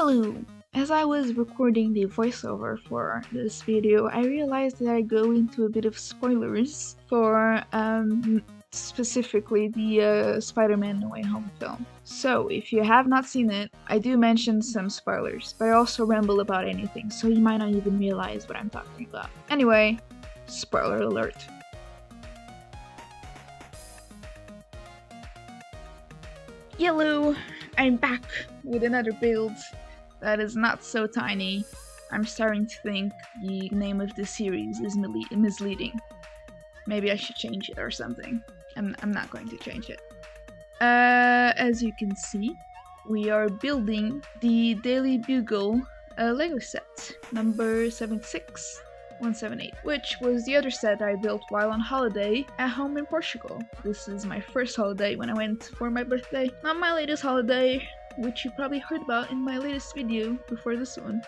Hello! As I was recording the voiceover for this video, I realized that I go into a bit of spoilers for specifically the Spider-Man No Way Home film. So if you have not seen it, I do mention some spoilers, but I also ramble about anything, so you might not even realize what I'm talking about. Anyway, spoiler alert. Hello! I'm back with another build that is not so tiny. I'm starting to think the name of the series is misleading. Maybe I should change it or something. I'm not going to change it. As you can see, we are building the Daily Bugle Lego set, number 76178, which was the other set I built while on holiday at home in Portugal. This is my first holiday when I went for my birthday. Not my latest holiday, which you probably heard about in my latest video before this one,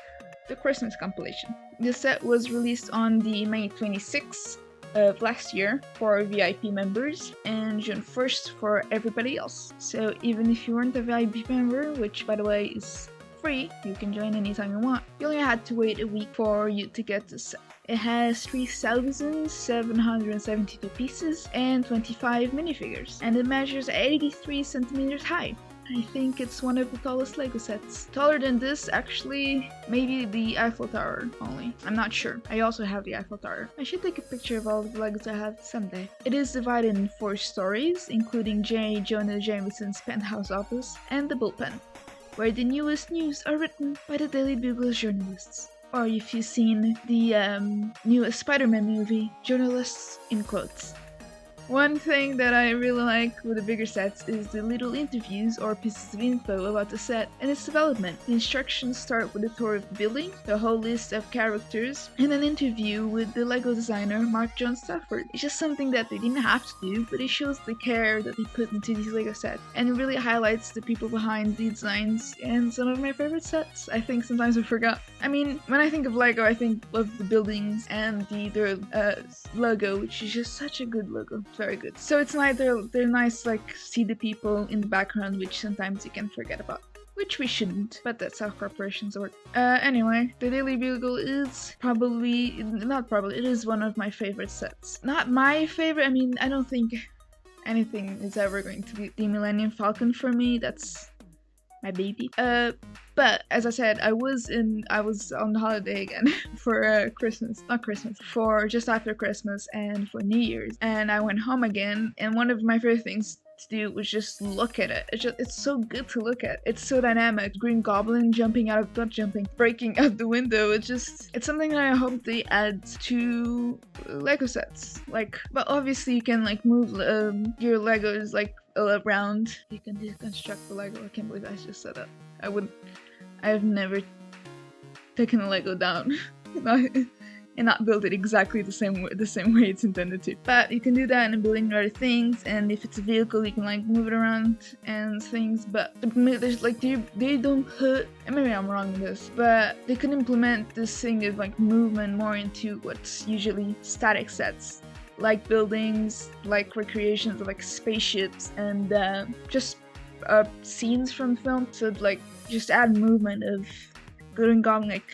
the Christmas compilation. This set was released on the May 26th of last year for VIP members and June 1st for everybody else. So even if you weren't a VIP member, which by the way is free, you can join anytime you want, you only had to wait a week for you to get this set. It has 3,772 pieces and 25 minifigures, and it measures 83 centimeters high. I think it's one of the tallest Lego sets. Taller than this, actually, maybe the Eiffel Tower only. I'm not sure. I also have the Eiffel Tower. I should take a picture of all the Legos I have someday. It is divided in 4 stories, including J. Jonah Jameson's penthouse office and the bullpen, where the newest news are written by the Daily Bugle's journalists. Or if you've seen the newest Spider-Man movie, journalists in quotes. One thing that I really like with the bigger sets is the little interviews or pieces of info about the set and its development. The instructions start with a tour of the building, the whole list of characters, and an interview with the Lego designer Mark John Stafford. It's just something that they didn't have to do, but it shows the care that they put into these Lego sets, and it really highlights the people behind the designs and some of my favorite sets. I think sometimes I forgot. I mean, when I think of Lego, I think of the buildings and the logo, which is just such a good logo. Very good. So it's nice, they're nice, like, see the people in the background, which sometimes you can forget about. Which we shouldn't, but that's how corporations work. Anyway, the Daily Bugle is it is one of my favorite sets. Not my favorite, I mean, I don't think anything is ever going to be the Millennium Falcon for me. That's my baby. But as I said, I was on holiday again for for just after Christmas and for New Year's, and I went home again, and one of my favorite things to do was just look at it. It's so good to look at. It's so dynamic. Green Goblin breaking out the window. It's something that I hope they add to Lego sets. Like, but obviously you can like move your Legos like around. You can deconstruct the Lego. I can't believe I just said that. I've never taken a Lego down and not build it exactly the same way it's intended to. But you can do that in building other things, and if it's a vehicle, you can like move it around and things. But there's like they don't put, and maybe I'm wrong in this, but they can implement this thing of like movement more into what's usually static sets, like buildings, like recreations of like spaceships, and just scenes from film. So like just add movement of Green Goblin like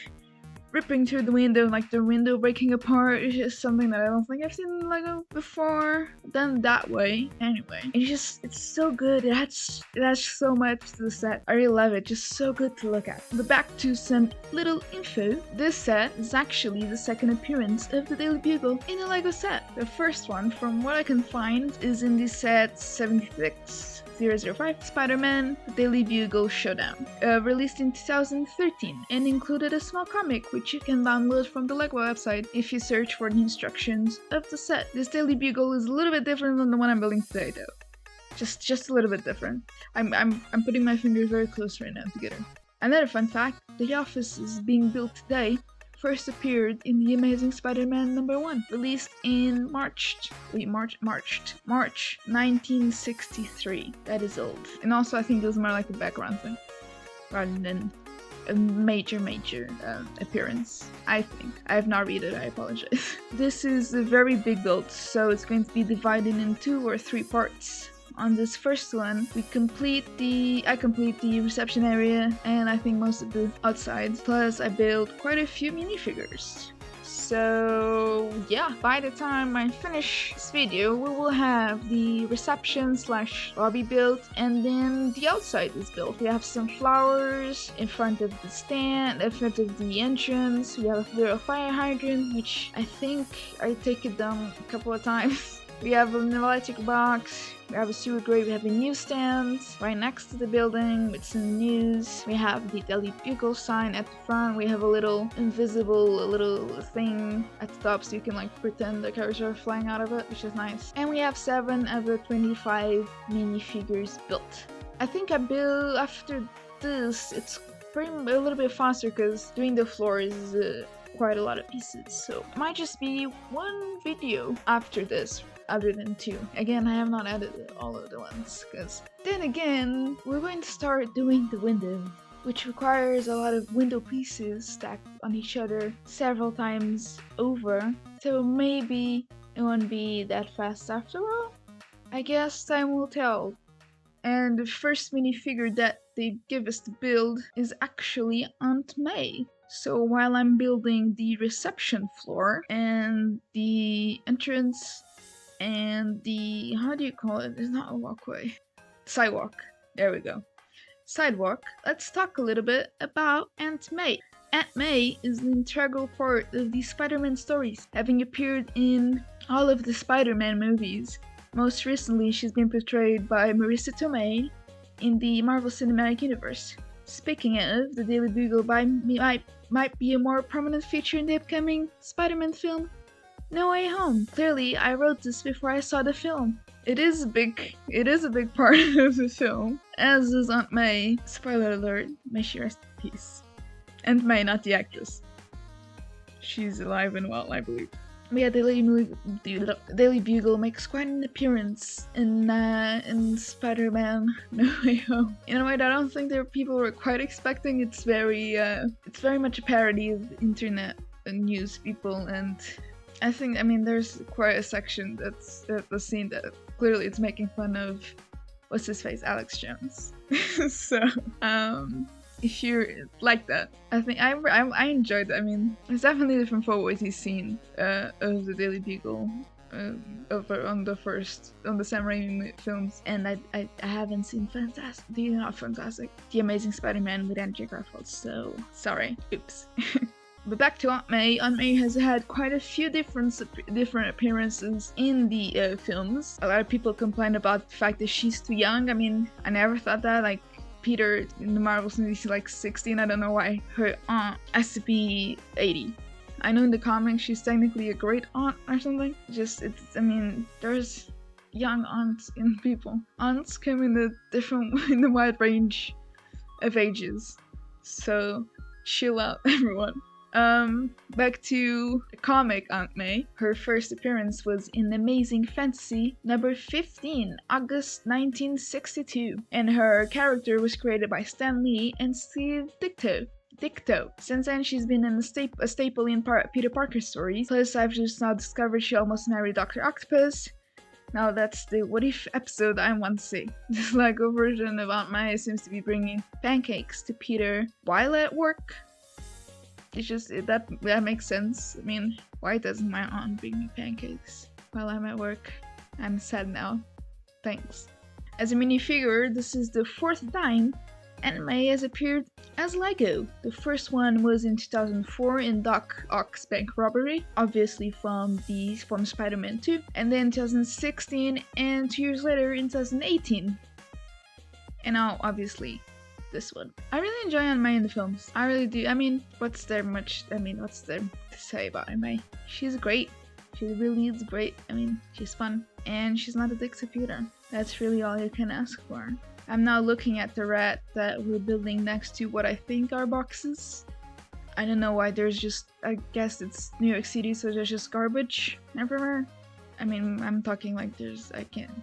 ripping through the window, like the window breaking apart. It's just something that I don't think I've seen in Lego before done that way. Anyway, it's so good. It adds so much to the set. I really love it. Just so good to look at. But back to some little info. This set is actually the second appearance of the Daily Bugle in a Lego set. The first one, from what I can find, is in the set 76005 Spider-Man The Daily Bugle Showdown, released in 2013 and included a small comic which you can download from the Lego website if you search for the instructions of the set. This Daily Bugle is a little bit different than the one I'm building today though. Just a little bit different. I'm putting my fingers very close right now together. Another fun fact, the office is being built today first appeared in The Amazing Spider-Man #1, released in March 1963. That is old. And also I think it was more like a background thing, rather than a major appearance, I think. I have not read it, I apologize. This is a very big build, so it's going to be divided in 2 or 3 parts. on this first one, I complete the reception area, and I think most of the outside. Plus, I built quite a few minifigures. So yeah, by the time I finish this video, we will have the reception / lobby built, and then the outside is built. We have some flowers in front of the stand, in front of the entrance. We have a little fire hydrant, which I think I take it down a couple of times. We have an electric box, we have a sewer grate, we have a newsstand right next to the building with some news. We have the Daily Bugle sign at the front. We have a little invisible little thing at the top so you can like pretend the characters are flying out of it, which is nice. And we have 7 of the 25 minifigures built. I think I build after this, it's a little bit faster because doing the floor is quite a lot of pieces, so it might just be one video after this other than 2. Again, I have not edited all of the ones, because then again, we're going to start doing the window, which requires a lot of window pieces stacked on each other several times over, so maybe it won't be that fast after all. I guess time will tell. And the first minifigure that they give us to build is actually Aunt May. So while I'm building the reception floor and the entrance and the, how do you call it? It's not a walkway. Sidewalk. There we go. Sidewalk. Let's talk a little bit about Aunt May. Aunt May is an integral part of the Spider-Man stories, having appeared in all of the Spider-Man movies. Most recently, she's been portrayed by Marissa Tomei in the Marvel Cinematic Universe. Speaking of, the Daily Bugle might be a more prominent feature in the upcoming Spider-Man film, No Way Home. Clearly, I wrote this before I saw the film. It is a big part of the film, as is Aunt May. Spoiler alert, may she rest in peace. Aunt May, not the actress. She's alive and well, I believe. But yeah, the Daily Bugle makes quite an appearance in Spider-Man No Way Home. In a way that I don't think people were quite expecting. It's very much a parody of internet and news people, and I think, I mean, there's quite a section that's the scene that clearly it's making fun of what's his face, Alex Jones. So if you're like that, I think I enjoyed it. I mean, it's definitely different from what we've seen of the Daily Bugle on the Sam Raimi films, and I haven't seen The Amazing Spider-Man with Andrew Garfield, so sorry, oops. But back to Aunt May. Aunt May has had quite a few different appearances in the films. A lot of people complain about the fact that she's too young. I mean, I never thought that. Like, Peter in the Marvels movies, he's like 16. I don't know why her aunt has to be 80. I know in the comics she's technically a great aunt or something. I mean, there's young aunts in people. Aunts come in a wide range of ages. So chill out, everyone. Back to the comic Aunt May. Her first appearance was in Amazing Fantasy number 15, August 1962, and her character was created by Stan Lee and Steve Ditko. Since then, she's been a staple in Peter Parker stories. Plus, I've just now discovered she almost married Dr. Octopus. Now that's the what if episode I want to see. This Lego version of Aunt May seems to be bringing pancakes to Peter while at work. It's just, that makes sense. I mean, why doesn't my aunt bring me pancakes while I'm at work? I'm sad now. Thanks. As a minifigure, this is the 4th time Aunt May has appeared as Lego. The first one was in 2004 in Doc Ock's Bank Robbery, obviously from Spider-Man 2, and then 2016, and 2 years later in 2018. And now, obviously, this one. I really enjoy Aunt May in the films. I really do. I mean, what's there to say about Aunt May? She's great. She really is great. I mean, she's fun. And she's not a dick to Peter. That's really all you can ask for. I'm now looking at the rat that we're building next to what I think are boxes. I don't know why there's just, I guess it's New York City, so there's just garbage everywhere. I mean, I'm talking like I can't.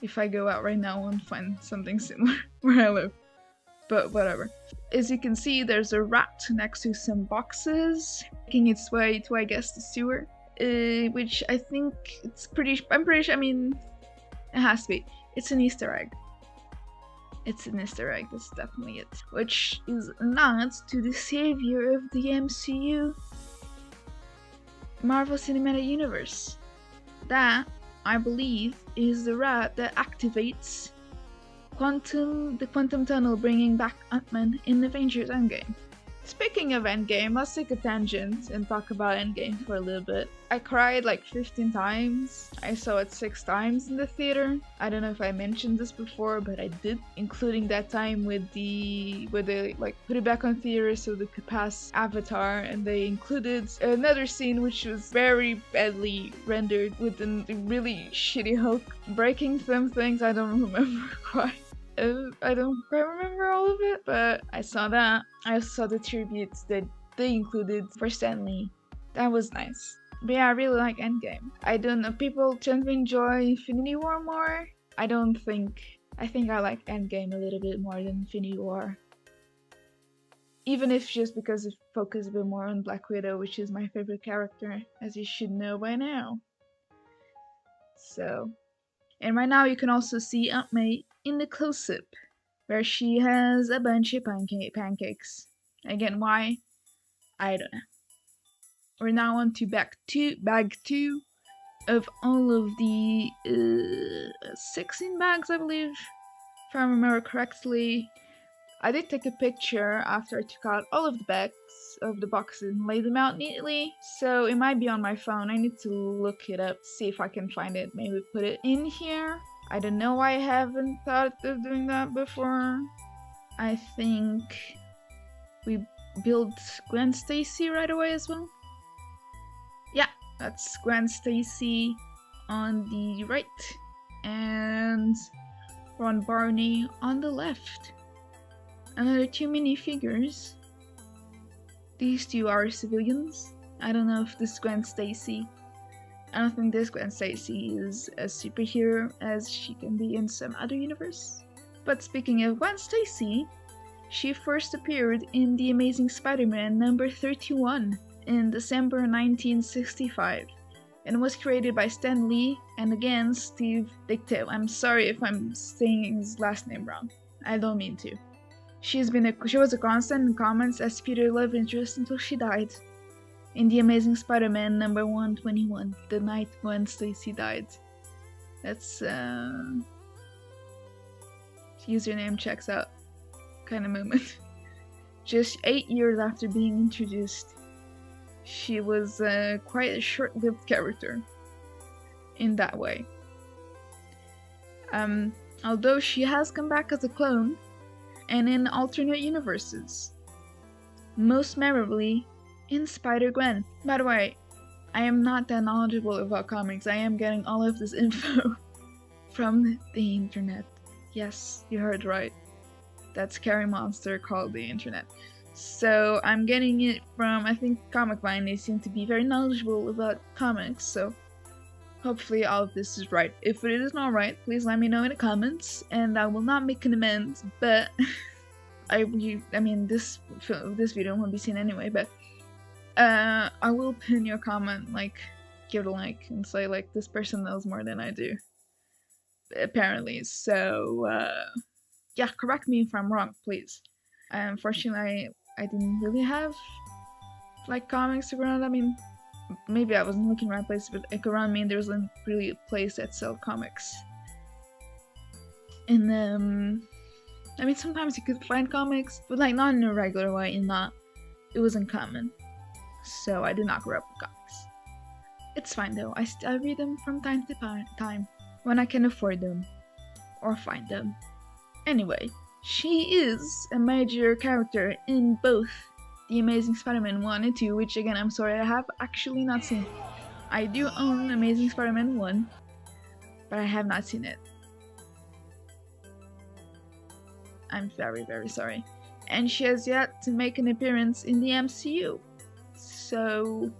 If I go out right now, I won't find something similar where I live. But whatever. As you can see, there's a rat next to some boxes, making its way to, I guess, the sewer. Which I think I'm pretty sure, I mean, it has to be. It's an Easter egg. It's an Easter egg, that's definitely it. Which is a nod to the savior of the MCU, Marvel Cinematic Universe. That, I believe, is the rat that activates the Quantum Tunnel, bringing back Ant-Man in Avengers Endgame. Speaking of Endgame, let's take a tangent and talk about Endgame for a little bit. I cried like 15 times. I saw it 6 times in the theater. I don't know if I mentioned this before, but I did, including that time where they like put it back on theater so they could pass Avatar, and they included another scene which was very badly rendered with a really shitty Hulk breaking some things. I don't remember quite. I don't quite remember all of it, but I saw that. I saw the tributes that they included for Stan Lee. That was nice. But yeah, I really like Endgame. I don't know, people tend to enjoy Infinity War more. I think I like Endgame a little bit more than Infinity War. Even if just because it focuses a bit more on Black Widow, which is my favorite character, as you should know by now. So, and right now you can also see Aunt May in the close-up, where she has a bunch of pancakes. Again, why? I don't know. We're now on to bag 2 of all of the 16 bags, I believe, if I remember correctly. I did take a picture after I took out all of the bags of the boxes and laid them out neatly, so it might be on my phone. I need to look it up, see if I can find it, maybe put it in here. I don't know why I haven't thought of doing that before. I think we built Gwen Stacy right away as well. Yeah, that's Gwen Stacy on the right and Ron Barney on the left. Another 2 minifigures. These 2 are civilians. I don't know if this is Gwen Stacy. I don't think this Gwen Stacy is a superhero as she can be in some other universe. But speaking of Gwen Stacy, she first appeared in The Amazing Spider-Man number 31 in December 1965 and was created by Stan Lee and again Steve Ditko. I'm sorry if I'm saying his last name wrong. I don't mean to. She was a constant in comments as Peter's love interest until she died in The Amazing Spider-Man number 121, the night Gwen Stacy died. That's username checks out kind of moment. Just 8 years after being introduced, she was quite a short-lived character in that way. Although she has come back as a clone and in alternate universes, most memorably in Spider-Gwen. By the way, I am not that knowledgeable about comics. I am getting all of this info from the internet. Yes, you heard right. That scary monster called the internet. So I'm getting it from, I think, Comic Vine. They seem to be very knowledgeable about comics, so hopefully all of this is right. If it is not right, please let me know in the comments, and I will not make an amends, but I mean, this video won't be seen anyway, but I will pin your comment, like, give it a like, and say, like, this person knows more than I do. Apparently, so, yeah, correct me if I'm wrong, please. Unfortunately, I didn't really have, like, comics around. I mean, maybe I wasn't looking right place, but like, around me there wasn't really a place that sell comics. And I mean, sometimes you could find comics, but like not in a regular way, and it wasn't common. So I did not grow up with comics. It's fine though. I read them from time to time when I can afford them or find them. Anyway, she is a major character in both The Amazing Spider-Man 1 and 2, which again, I'm sorry, I have actually not seen. I do own Amazing Spider-Man 1, but I have not seen it. I'm very, very sorry. And she has yet to make an appearance in the MCU. So,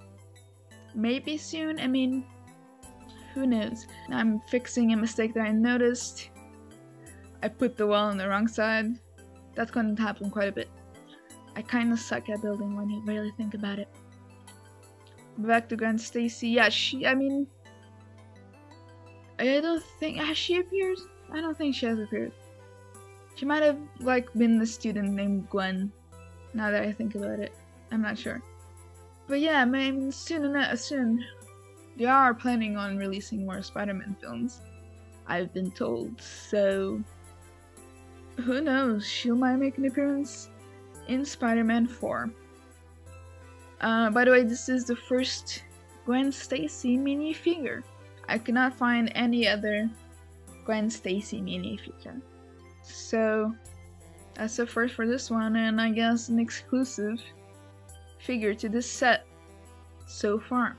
maybe soon, I mean, who knows. I'm fixing a mistake that I noticed. I put the wall on the wrong side. That's going to happen quite a bit. I kind of suck at building when you really think about it. Back to Gwen Stacy. Yeah, I mean, I don't think, has she appeared I don't think she has appeared. She might have like been the student named Gwen. Now that I think about it, I'm not sure. But yeah, I mean, soon they are planning on releasing more Spider-Man films, I've been told. So who knows? She might make an appearance in Spider-Man 4. By the way, this is the first Gwen Stacy minifigure. I could not find any other Gwen Stacy minifigure. So that's the first for this one, and I guess an exclusive figure to this set so far.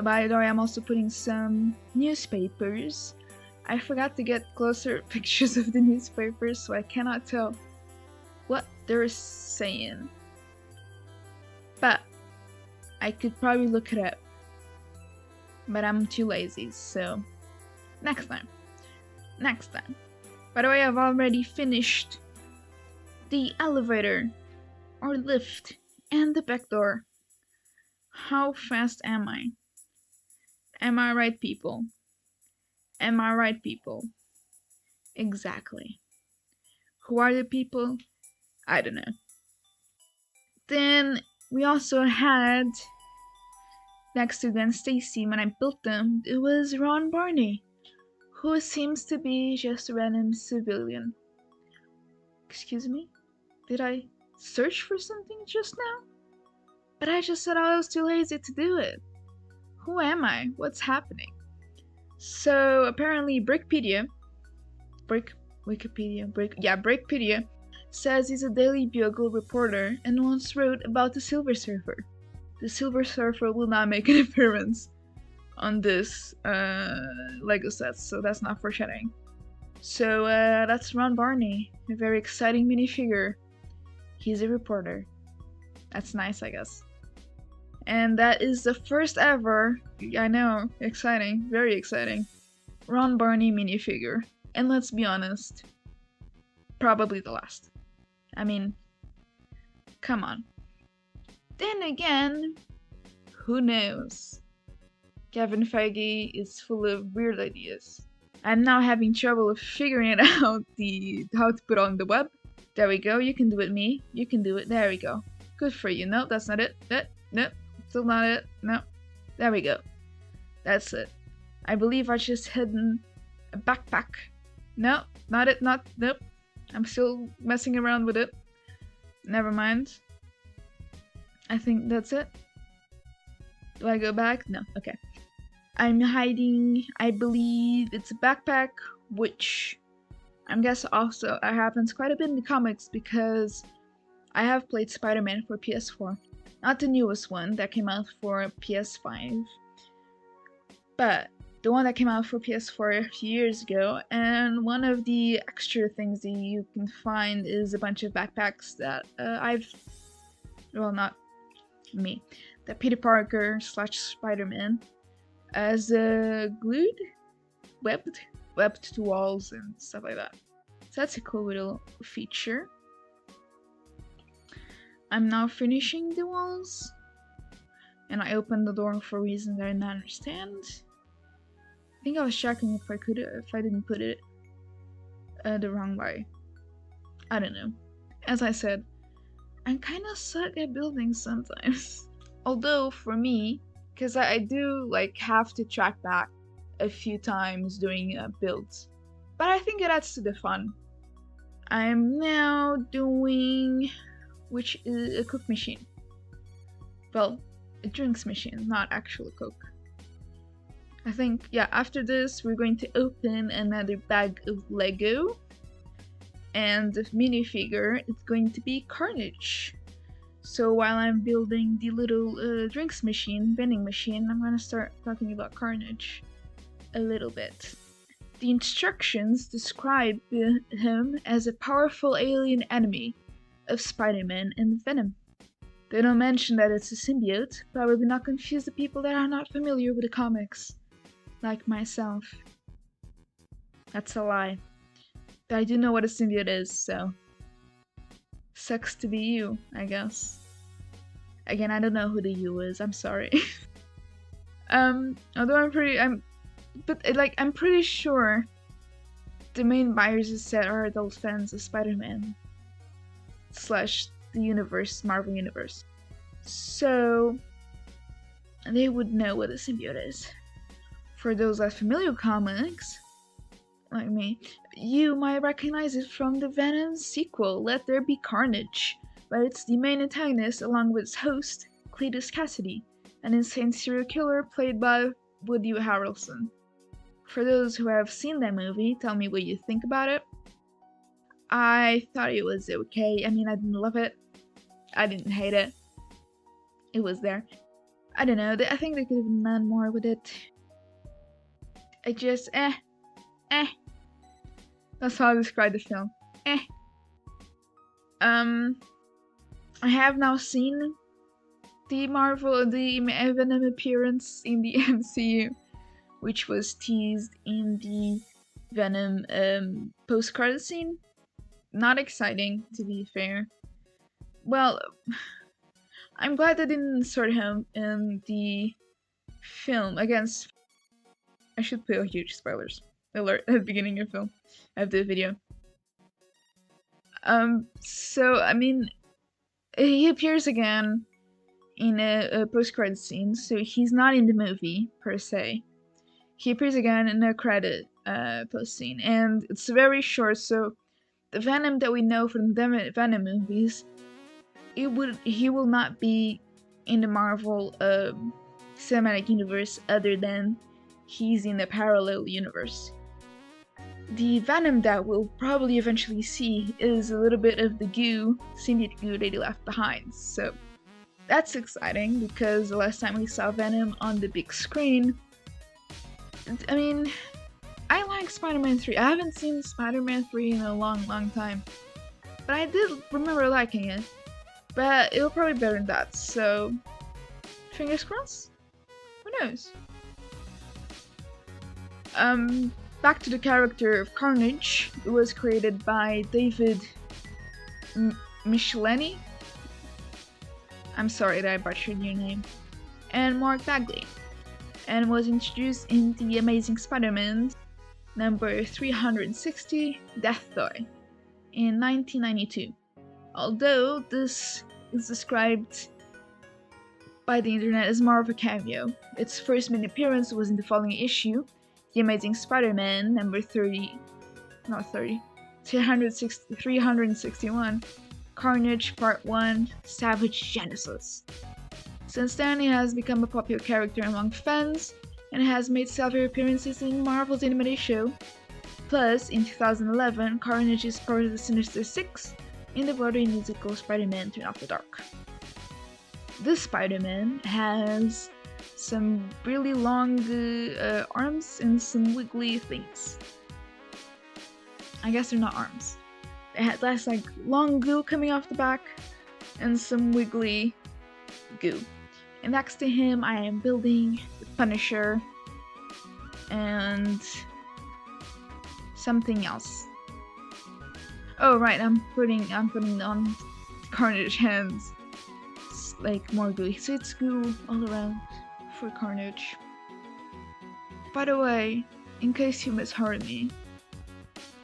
By the way, I'm also putting some newspapers. I forgot to get closer pictures of the newspapers, so I cannot tell what they're saying. But I could probably look it up. But I'm too lazy, so next time. Next time. By the way, I've already finished the elevator or lift and the back door. How fast am I? Am I right, people? Am I right, people? Exactly. Who are the people? I don't know. Then we also had, next to Gwen Stacy, when I built them, it was Ron Barney, who seems to be just a random civilian. Excuse me? Did I search for something just now? But I just said I was too lazy to do it. Who am I? What's happening? So apparently Brickpedia says he's a Daily Bugle reporter and once wrote about the Silver Surfer. The Silver Surfer will not make an appearance on this Lego set, so that's not foreshadowing. So that's Ron Barney, a very exciting minifigure. He's a reporter. That's nice, I guess. And that is the first ever, I know, exciting, very exciting, Ron Barney minifigure. And let's be honest, probably the last. I mean, come on. Then again, who knows? Kevin Feige is full of weird ideas. I'm now having trouble figuring it out, how to put on the web. There we go, you can do it, me. You can do it, there we go. Good for you. No, that's not it. Nope. Still not it. No. There we go. That's it. I believe I just hidden a backpack. No, not it. Nope. I'm still messing around with it. Never mind. I think that's it. Do I go back? No. Okay. I'm hiding, I believe it's a backpack, which I guess also happens quite a bit in the comics because I have played Spider-Man for PS4. Not the newest one that came out for PS5, but the one that came out for PS4 a few years ago, and one of the extra things that you can find is a bunch of backpacks that not me, that Peter Parker / Spider-Man as glued, webbed to walls and stuff like that. So that's a cool little feature. I'm now finishing the walls, and I opened the door for reasons I didn't understand. I think I was checking if I didn't put it the wrong way. I don't know. As I said, I'm kind of suck at building sometimes. Although for me, because I do like have to track back a few times doing builds, but I think it adds to the fun. I'm now doing, which is a Coke machine. Well, a drinks machine, not actual Coke. I think, yeah, after this we're going to open another bag of Lego, and the minifigure is going to be Carnage. So while I'm building the little drinks machine, vending machine, I'm gonna start talking about Carnage a little bit. The instructions describe him as a powerful alien enemy of Spider-Man and Venom. They don't mention that it's a symbiote, probably not confuse the people that are not familiar with the comics, like myself. That's a lie. But I do know what a symbiote is, so sucks to be you, I guess. Again, I don't know who the you is, I'm sorry. Although I'm pretty sure the main buyers of set are adult fans of Spider-Man slash the universe, Marvel Universe. So they would know what a symbiote is. For those less familiar with comics, like me, you might recognize it from the Venom sequel, Let There Be Carnage, where it's the main antagonist along with its host, Cletus Cassidy, an insane serial killer played by Woody Harrelson. For those who have seen that movie, tell me what you think about it. I thought it was okay. I mean, I didn't love it. I didn't hate it. It was there. I don't know. I think they could have done more with it. I just, That's how I describe the film. I have now seen the Venom appearance in the MCU, which was teased in the Venom post-credit scene. Not exciting, to be fair. Well, I'm glad they didn't insert him in the film against. I should put a huge spoilers alert at the beginning of the video. So I mean, he appears again in a post-credit scene, so he's not in the movie per se. He appears again in a credit post scene, and it's very short. So the Venom that we know from the Venom movies, he will not be in the Marvel cinematic universe other than he's in a parallel universe. The Venom that we'll probably eventually see is a little bit of the symbiote goo that he left behind. So that's exciting because the last time we saw Venom on the big screen, I mean, I like Spider-Man 3. I haven't seen Spider-Man 3 in a long time, but I did remember liking it. But it'll probably be better than that, so fingers crossed? Who knows? Back to the character of Carnage. It was created by David Michelini. I'm sorry that I butchered your name. And Mark Bagley. And was introduced in The Amazing Spider-Man number 360, Death Toy, in 1992. Although this is described by the internet as more of a cameo. Its first main appearance was in the following issue, The Amazing Spider-Man number 361, Carnage Part 1, Savage Genesis. Since then, he has become a popular character among fans and has made several appearances in Marvel's animated show. Plus, in 2011, Carnage is part of the Sinister Six in the Broadway musical Spider-Man Turn Off the Dark. This Spider-Man has some really long arms and some wiggly things. I guess they're not arms. That's like long goo coming off the back and some wiggly goo. And next to him, I am building the Punisher and something else. Oh right, I'm putting on Carnage hands. It's like more gooey, so it's goo all around for Carnage. By the way, in case you misheard me,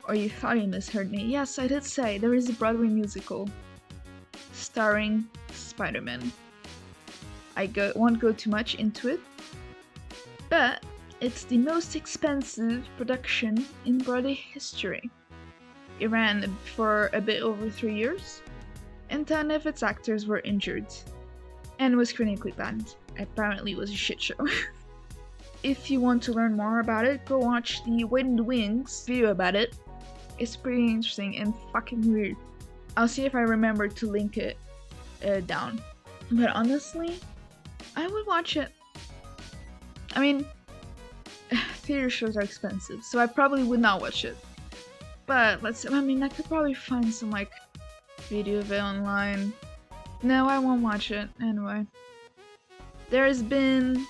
or you thought you misheard me, yes, I did say there is a Broadway musical starring Spider-Man. I won't go too much into it, but it's the most expensive production in Broadway history. It ran for a bit over 3 years, and 10 of its actors were injured, and was critically banned. Apparently it was a shit show. If you want to learn more about it, go watch the Wait in the Wings video about it. It's pretty interesting and fucking weird. I'll see if I remember to link it down. But honestly, I would watch it. I mean, theater shows are expensive, so I probably would not watch it. But I could probably find some like video of it online. No, I won't watch it anyway. There's been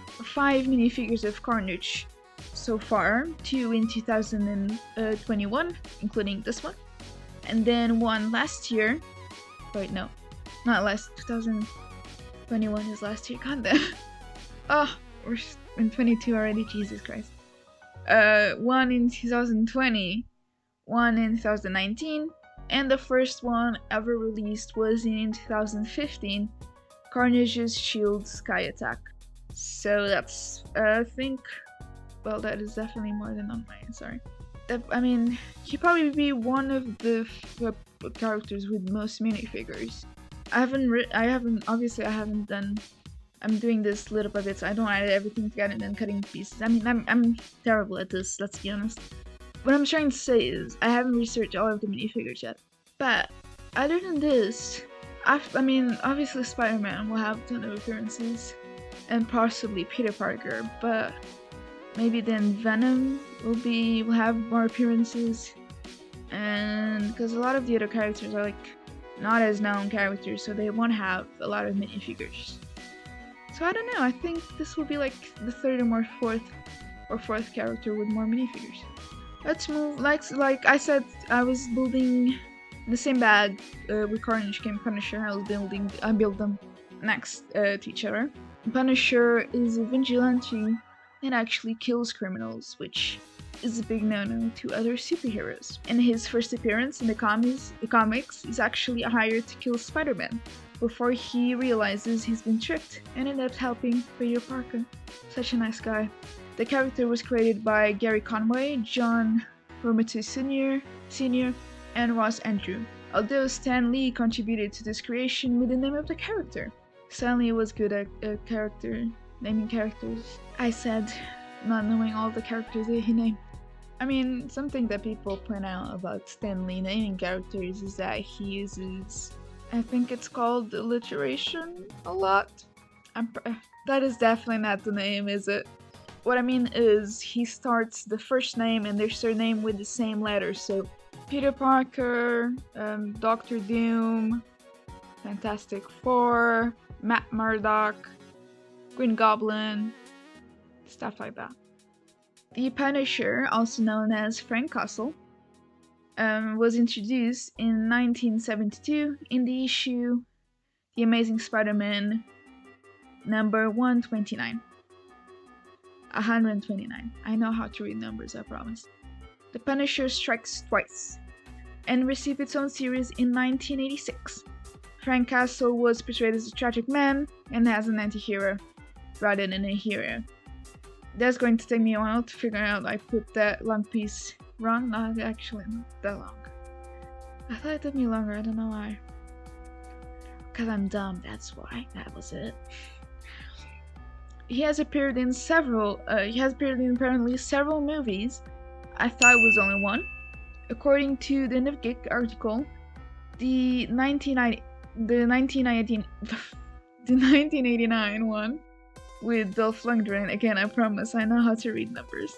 5 minifigures of Carnage so far, 2 in 2021, including this one, and then 1 last year. Wait, no, not last. 2021 is last year. God damn. Oh, we're in 22 already. Jesus Christ. one in 2020, one in 2019, and the first one ever released was in 2015, Carnage's Shield Sky Attack. So that's, I think, well, that is definitely more than on mine, sorry. I mean, he'd probably be one of the characters with most minifigures. Obviously I haven't done, I'm doing this little by bit, so I don't add everything together and then cutting pieces. I mean, I'm terrible at this, let's be honest. What I'm trying to say is, I haven't researched all of the minifigures yet. But, other than this, I mean, obviously Spider-Man will have a ton of appearances, and possibly Peter Parker, but maybe then Venom will have more appearances, and because a lot of the other characters are like not as known characters, so they won't have a lot of minifigures. So I don't know, I think this will be like the third or fourth character with more minifigures. Let's move, like I said, I was building the same bag with Carnage came Punisher. I built them next to each other. Punisher is a vigilante and actually kills criminals, which is a big no-no to other superheroes. In his first appearance in the comics, he's actually hired to kill Spider-Man before he realizes he's been tricked and ends up helping Peter Parker. Such a nice guy. The character was created by Gary Conway, John Romita Sr., and Ross Andrew, although Stan Lee contributed to this creation with the name of the character. Stan Lee was good at naming characters. I said not knowing all the characters that he named. I mean, something that people point out about Stan Lee naming characters is that he uses, I think it's called alliteration a lot. That is definitely not the name, is it? What I mean is, he starts the first name and their surname with the same letter, so Peter Parker, Doctor Doom, Fantastic Four, Matt Murdock, Green Goblin, stuff like that. The Punisher, also known as Frank Castle, was introduced in 1972 in the issue The Amazing Spider-Man number 129. 129. I know how to read numbers, I promise. The Punisher strikes twice, and received its own series in 1986. Frank Castle was portrayed as a tragic man and as an anti-hero, rather than a hero. That's going to take me a while to figure out I put that long piece wrong. Not actually not that long. I thought it took me longer, I don't know why. Because I'm dumb, that's why. That was it. He has appeared in apparently several movies. I thought it was only one. According to the Geek article, the 1989 one with Dolph Lundgren, again I promise I know how to read numbers,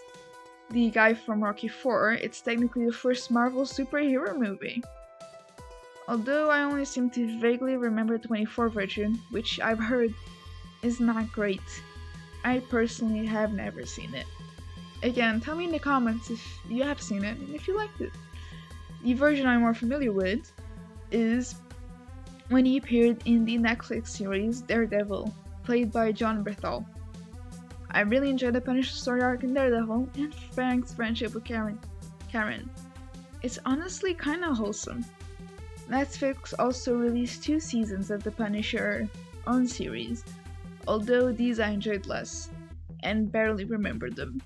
the guy from Rocky IV, it's technically the first Marvel superhero movie. Although I only seem to vaguely remember the 24 version, which I've heard is not great. I personally have never seen it. Again, tell me in the comments if you have seen it and if you liked it. The version I'm more familiar with is when he appeared in the Netflix series Daredevil, played by John Bernthal. I really enjoyed the Punisher story arc in Daredevil and Frank's friendship with Karen. It's honestly kinda wholesome. Netflix also released 2 seasons of the Punisher own series, although these I enjoyed less, and barely remember them.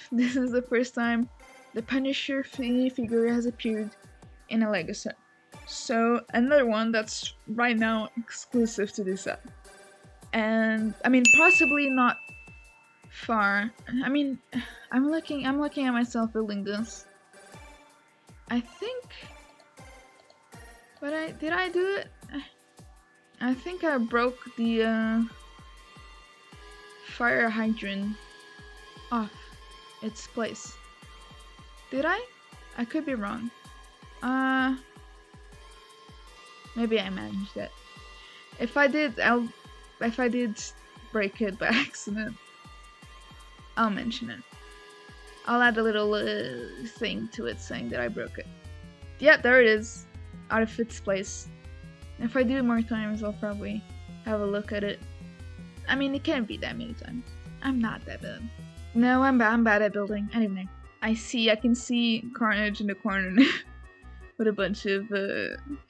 This is the first time the Punisher figure has appeared in a Lego set. So another one that's right now exclusive to this set. And I mean, possibly not far. I mean, I'm looking at myself building this. I think, but did I do it? I think I broke the fire hydrant off its place. Did I? I could be wrong. Maybe I managed it. If I did break it by accident, I'll mention it. I'll add a little thing to it saying that I broke it. Yeah, there it is, out of its place. If I do it more times, I'll probably have a look at it. I mean, it can't be that many times. I'm not that bad. No, I'm bad at building. Anyway, I can see Carnage in the corner with a bunch of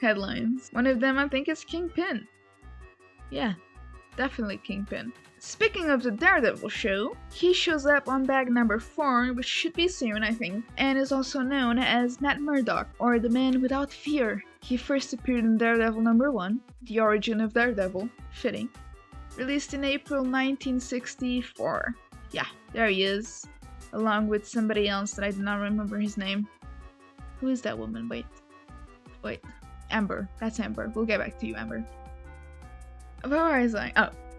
headlines. One of them I think is Kingpin. Yeah, definitely Kingpin. Speaking of the Daredevil show, he shows up on bag number 4, which should be soon, I think, and is also known as Matt Murdock, or the Man Without Fear. He first appeared in Daredevil number 1, The Origin of Daredevil, fitting, released in April 1964. Yeah, there he is, along with somebody else that I do not remember his name. Who is that woman? Wait. Amber. That's Amber. We'll get back to you, Amber. Where was I?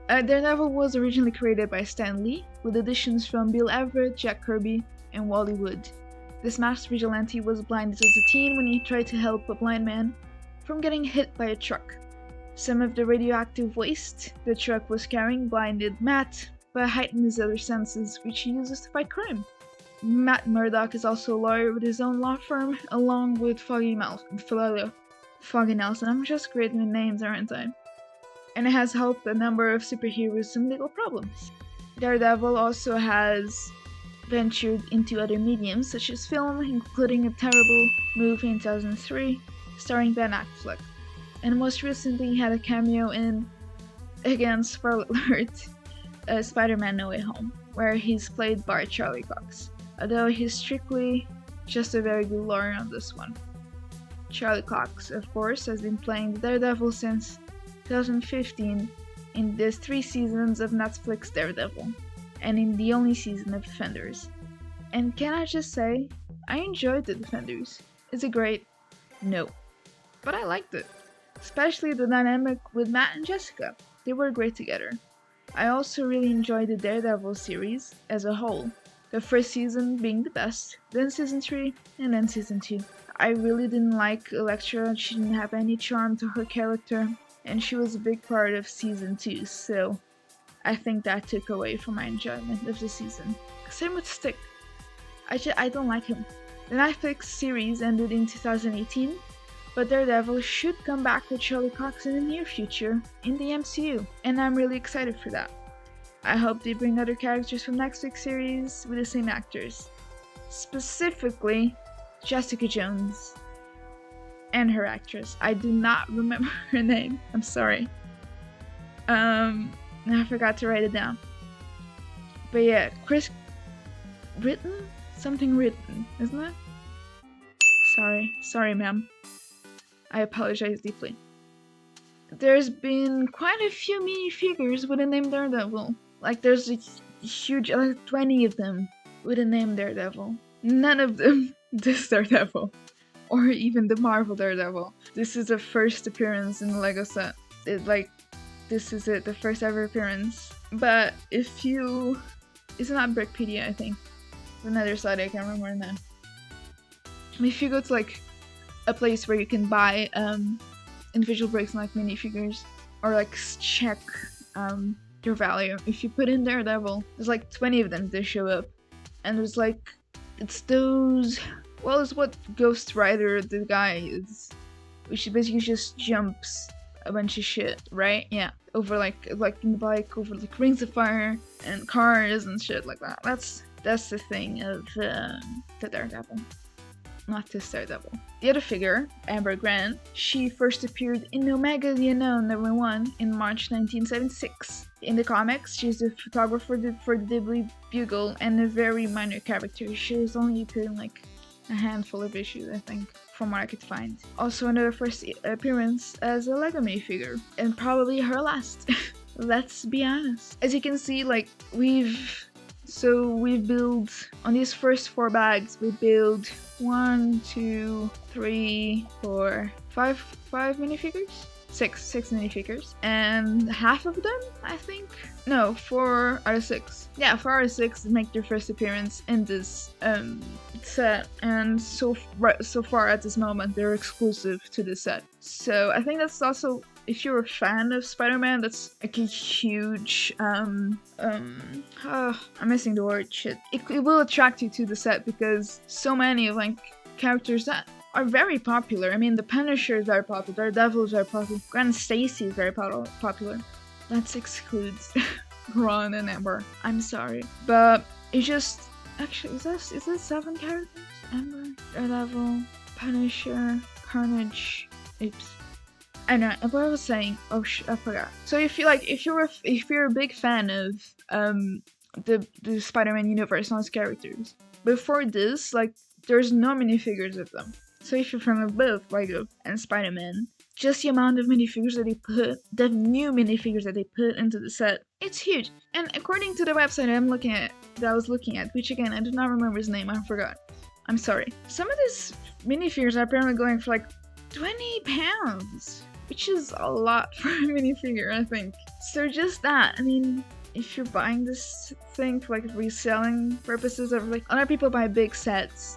Daredevil was originally created by Stan Lee, with additions from Bill Everett, Jack Kirby, and Wally Wood. This masked vigilante was blinded as a teen when he tried to help a blind man from getting hit by a truck. Some of the radioactive waste the truck was carrying blinded Matt, but heightened his other senses, which he uses to fight crime. Matt Murdock is also a lawyer with his own law firm, along with Foggy Nelson. I'm just great with names, aren't I? And it has helped a number of superheroes in legal problems. Daredevil also has ventured into other mediums, such as film, including a terrible movie in 2003, starring Ben Affleck. And most recently he had a cameo in, again, spoiler alert, Spider-Man No Way Home, where he's played by Charlie Cox, although he's strictly just a very good lawyer on this one. Charlie Cox, of course, has been playing the Daredevil since 2015 in the 3 seasons of Netflix Daredevil, and in the only season of Defenders. And can I just say, I enjoyed the Defenders. Is it great? No. But I liked it. Especially the dynamic with Matt and Jessica. They were great together. I also really enjoyed the Daredevil series as a whole. The first season being the best, then season 3, and then season 2. I really didn't like Elektra. She didn't have any charm to her character, and she was a big part of season 2, so I think that took away from my enjoyment of the season. Same with Stick. I don't like him. The Netflix series ended in 2018, but Daredevil should come back with Charlie Cox in the near future in the MCU, and I'm really excited for that. I hope they bring other characters from next week's series with the same actors. Specifically, Jessica Jones. And her actress. I do not remember her name. I'm sorry. I forgot to write it down. But yeah, Chris Britton? Something written, isn't it? Sorry ma'am. I apologize deeply. There's been quite a few minifigures with the name Daredevil. Like there's a huge, like 20 of them with the name Daredevil. None of them this Daredevil. Or even the Marvel Daredevil. This is the first appearance in the Lego set. This is it, the first ever appearance. But if you... It's not Brickpedia, I think. Another site, I can't remember now. If you go to like a place where you can buy individual bricks and like minifigures, or like check their value, if you put in Daredevil, there's like 20 of them that show up. And there's like, it's those... Well, it's what Ghost Rider, the guy, is, which basically just jumps a bunch of shit, right? Yeah, over like in the bike, over like rings of fire and cars and shit like that. That's the thing of the Daredevil, not this Daredevil. The other figure, Amber Grant, she first appeared in Omega the Unknown #1 in March 1976. In the comics, she's a photographer for the Daily Bugle and a very minor character. She's only appeared in like a handful of issues, I think, from what I could find. Also another first appearance as a Lego minifigure, and probably her last. Let's be honest. As you can see, like, we've built, on these first 4 bags, we build 1, 2, 3, 4, 5 minifigures? 6 minifigures. And half of them, I think? No, 4 out of 6. Yeah, 4 out of 6 make their first appearance in this set. And so far at this moment, they're exclusive to this set. So I think that's also, if you're a fan of Spider-Man, that's like a huge, I'm missing the word, shit. It will attract you to the set because so many of like characters that are very popular. I mean, the Punisher is very popular, Daredevil is very popular, Gwen Stacy is very popular. That excludes Ron and Amber. I'm sorry. But It's just actually is that 7 characters? Ember, Daredevil, Punisher, Carnage. Oops. I know what I was saying. Oh I forgot. So if you're a big fan of the Spider-Man universe and its characters, before this, like, there's no minifigures of them. So if you're fan of both Lego and Spider-Man, just the amount of minifigures that they put, the new minifigures that they put into the set, it's huge. And according to the website that I was looking at, which again I do not remember his name, I forgot. I'm sorry. Some of these minifigures are apparently going for like £20, which is a lot for a minifigure, I think. So just that, I mean, if you're buying this thing for like reselling purposes, or like other people buy big sets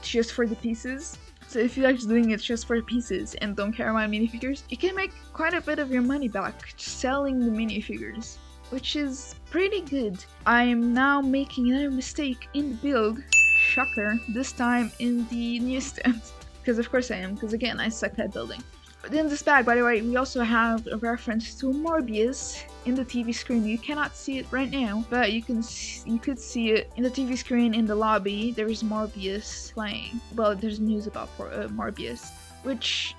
just for the pieces. So if you're actually doing it just for the pieces and don't care about minifigures, you can make quite a bit of your money back selling the minifigures, which is pretty good. I'm now making another mistake in the build. Shocker, this time in the newsstand. Because of course I am, because again, I suck at building. But in this bag, by the way, we also have a reference to Morbius in the TV screen. You cannot see it right now, but you could see it in the TV screen in the lobby. There is Morbius playing. Well, there's news about Morbius, which,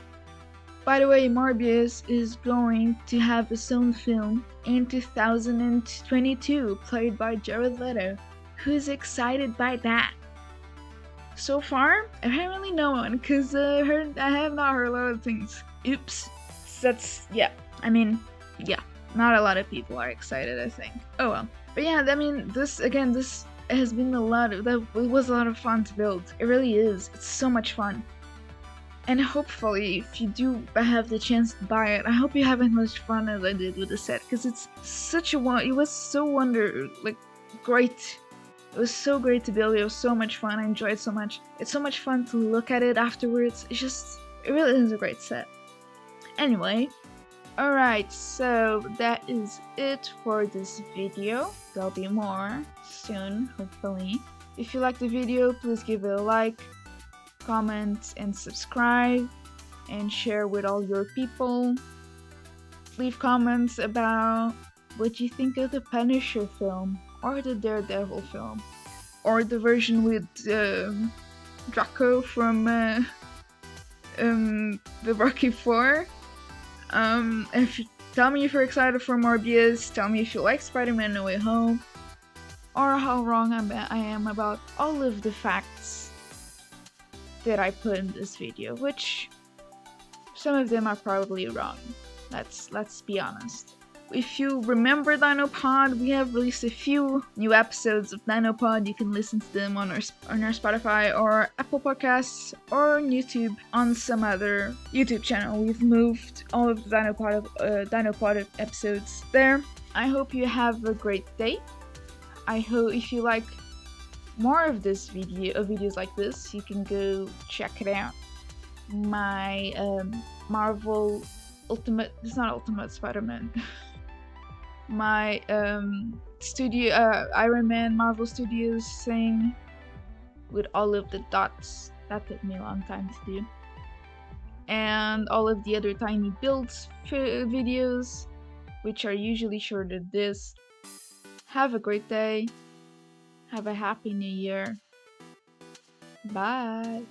by the way, Morbius is going to have his own film in 2022, played by Jared Leto. Who's excited by that? So far, apparently no one, because I have not heard a lot of things. Oops. That's, yeah. I mean, yeah. Not a lot of people are excited, I think. Oh well. But yeah, I mean, this has been it was a lot of fun to build. It really is. It's so much fun. And hopefully, if you do have the chance to buy it, I hope you have as much fun as I did with the set, because it's such it was so great. It was so great to build. It was so much fun. I enjoyed it so much. It's so much fun to look at it afterwards. It really is a great set. Anyway, alright, so that is it for this video. There'll be more soon, hopefully. If you like the video, please give it a like, comment, and subscribe, and share with all your people. Leave comments about what you think of the Punisher film, or the Daredevil film, or the version with Draco from the Rocky 4. Tell me if you're excited for Morbius, tell me if you like Spider-Man No Way Home, or how wrong I am about all of the facts that I put in this video, which some of them are probably wrong. Let's be honest. If you remember DinoPod, we have released a few new episodes of DinoPod. You can listen to them on our Spotify or Apple Podcasts or on YouTube on some other YouTube channel. We've moved all of the DinoPod episodes there. I hope you have a great day. I hope if you like more of videos like this, you can go check it out. My Marvel Ultimate, it's not Ultimate Spider-Man. My Iron Man Marvel Studios thing with all of the dots. That took me a long time to do. And all of the other tiny builds videos, which are usually shorter than this. Have a great day. Have a happy new year. Bye.